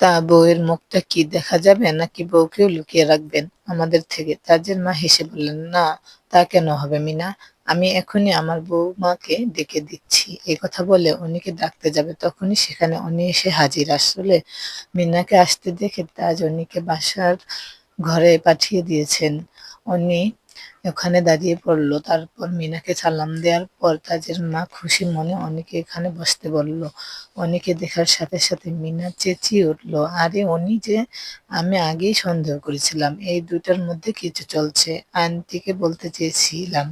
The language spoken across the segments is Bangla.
তা বউয়ের মুখটা কি দেখা যাবে নাকি বউকেও লুকিয়ে রাখবেন আমাদের থেকে? তাজের মা হেসে বললেন, না, তা কেন হবে মিনা? আমি এখনই আমার বউমাকে ডেকে দিচ্ছি। এই কথা বলে অনিকে ডাকতে যাবে, তখনই সেখানে অনি এসে হাজির। আসলে মিনাকে আসতে দেখে তাজ অনিকে বাসার ঘরে পাঠিয়ে দিয়েছেন। অনি ওখানে দাঁড়িয়ে পড়ল। তারপর মিনাকে সালাম দেওয়ার পর তাজের মা খুশি মনে অনিকে এখানে বসতে বলল। অনিকে দেখার সাথে সাথে মিনা চেঁচিয়ে উঠল, আরে অনি যে! আমি আগেই সন্দেহ করেছিলাম এই দুইটার মধ্যে কিছু চলছে। আন্টিকে বলতে চেয়েছিলাম,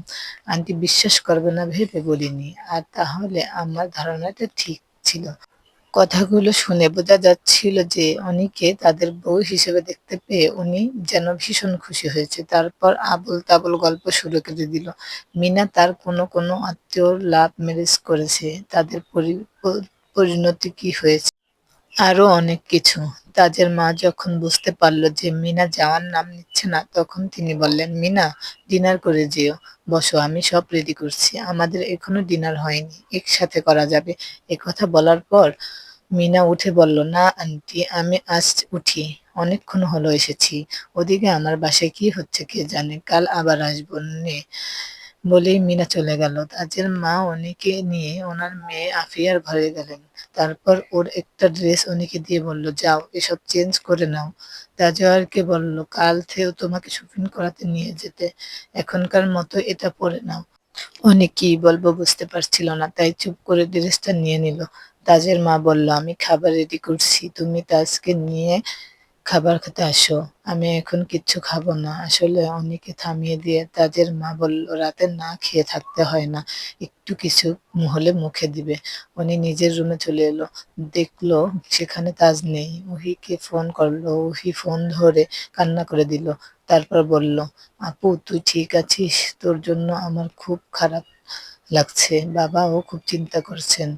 আন্টি বিশ্বাস করবে না ভেবে বলিনি। আর তাহলে আমার ধারণাটা ঠিক ছিল। কথাগুলো শুনে বোঝা যাচ্ছিল যে অনিকে তাদের বউ হিসেবে দেখতে পেয়ে উনি যেন ভীষণ খুশি হয়েছে। তারপর আবোল তাবোল গল্প শুরু করে দিল। মিনা তার কোনো আত্মীয়র লাভ ম্যারেজ করেছে, তাদের পরিণতি কি হয়েছে, আরো অনেক কিছু। তাজের মা যখন বুঝতে পারল যে মিনা যাওয়ার নাম নিচ্ছে না, তখন তিনি বললেন, মিনা, ডিনার করে যেও। বসো, আমি সব রেডি করছি। আমাদের এখনো ডিনার হয়নি, একসাথে করা যাবে। কথা বলার পর মিনা উঠে বলল, না আন্টি, আমি আজ উঠি। অনেকক্ষণ হলো এসেছি। ওদিকে আমার বাসায় কি হচ্ছে কে জানে, কাল আবার আসবো নে। বলেই মিনা চলে গেল। তাজের মা অনিকে নিয়ে ওনার মেয়ে আফিয়ার ঘরে গেলেন। তারপর ওর একটা ড্রেস অনিকে দিয়ে বলল, যাও এসব চেঞ্জ করে নাও। তাজওয়ারকে বলল, কাল থেকেও তোমাকে শপিং করাতে নিয়ে যেতে, এখনকার মতো এটা পরে নাও। অনেক কি বলবো বুঝতে পারছিল না, তাই চুপ করে ড্রেসটা নিয়ে নিল। তাজের মা বলল, আমি খাবার রেডি করছি, তুমি তাজকে নিয়ে খাবার খেতে আসো। আমি এখন কিচ্ছু খাবো না। আসলে অনেকে থামিয়ে দিয়ে তাজের মা বলল, রাতে না খেয়ে থাকতে হয় না, একটু কিছু হলে মুখে দিবে। উনি নিজের রুমে চলে এলো, দেখলো সেখানে তাজ নেই। ওহিকে ফোন করলো, ওহি ফোন ধরে কান্না করে দিল। তারপর বলল, আপু তুই ঠিক আছিস? তোর জন্য আমার খুব খারাপ লাগছে, বাবাও খুব চিন্তা করছেন।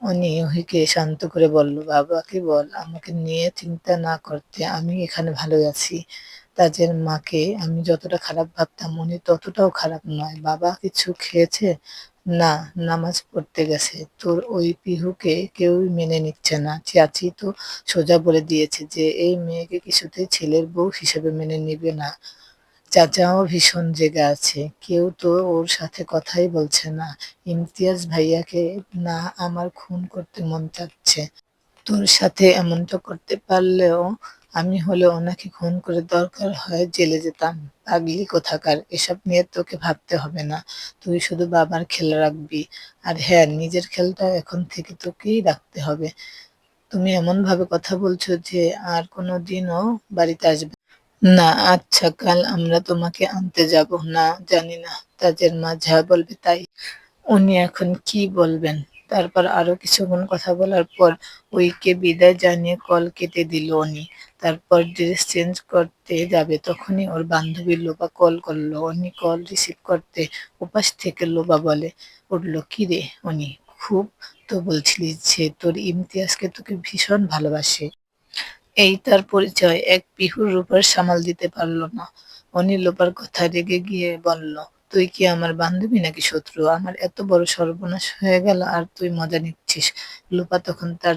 অনি ওহিকে শান্ত করে বলল, বাবাকে বল আমাকে নিয়ে চিন্তা না করতে, আমি এখানে ভালোই আছি। তাজের মাকে আমি যতটা খারাপ ভাবতাম উনি ততটাও খারাপ নয়। বাবা কিছু খেয়েছে? না, নামাজ পড়তে গেছে। তোর ওই পিহুকে কেউই মেনে নিচ্ছে না। চাচি তো সোজা বলে দিয়েছে যে এই মেয়েকে কিছুতেই ছেলের বউ হিসেবে মেনে নিবে না। চাচাও ভীষণ জেগে আছে, কেউ তো ওর সাথে কথাই বলছে না। ইমতিয়াজ ভাইয়াকে না আমার খুন করতে মন চাচ্ছে। তোর সাথে এমনটা করতে পারলেও আমি হলে ওনাকে খুন করে দরকার হয় জেলে যেতাম। পাগলি কোথাকার, এসব নিয়ে তোকে ভাবতে হবে না। তুই শুধু বাবার খেয়াল রাখবি। আর হ্যাঁ, নিজের খেয়ালটা এখন থেকে তোকেই রাখতে হবে। তুমি এমন ভাবে কথা বলছো যে আর কোনোদিনও বাড়িতে আসবে না। আচ্ছা, কাল আমরা তোমাকে আনতে যাব না? জানি না, তাজের মা যা বলবে তাই। উনি এখন কি বলবেন? তারপর আরো কিছুক্ষণ কথা বলার পর ওইকে বিদায় জানিয়ে কল কেটে দিল উনি। তারপর ড্রেস চেঞ্জ করতে যাবে, তখনই ওর বান্ধবী লোপা কল করলো। উনি কল রিসিভ করতে ওপাশ থেকে লোপা বলে উঠলো, কি রে উনি, খুব তো বলছিলিস যে তোর ইমতিয়াজকে তোকে ভীষণ ভালোবাসে। এই তার পরিচয়! এক পিহুর রূপের সামাল দিতে পারল না। অনিল লোপার কথা রেগে গিয়ে বলল, তুই কি আমার বান্ধবী নাকি শত্রু? আমার এত বড় সর্বনাশ হয়ে গেল আর তুই মজা নিচ্ছিস? লোপা তখন তার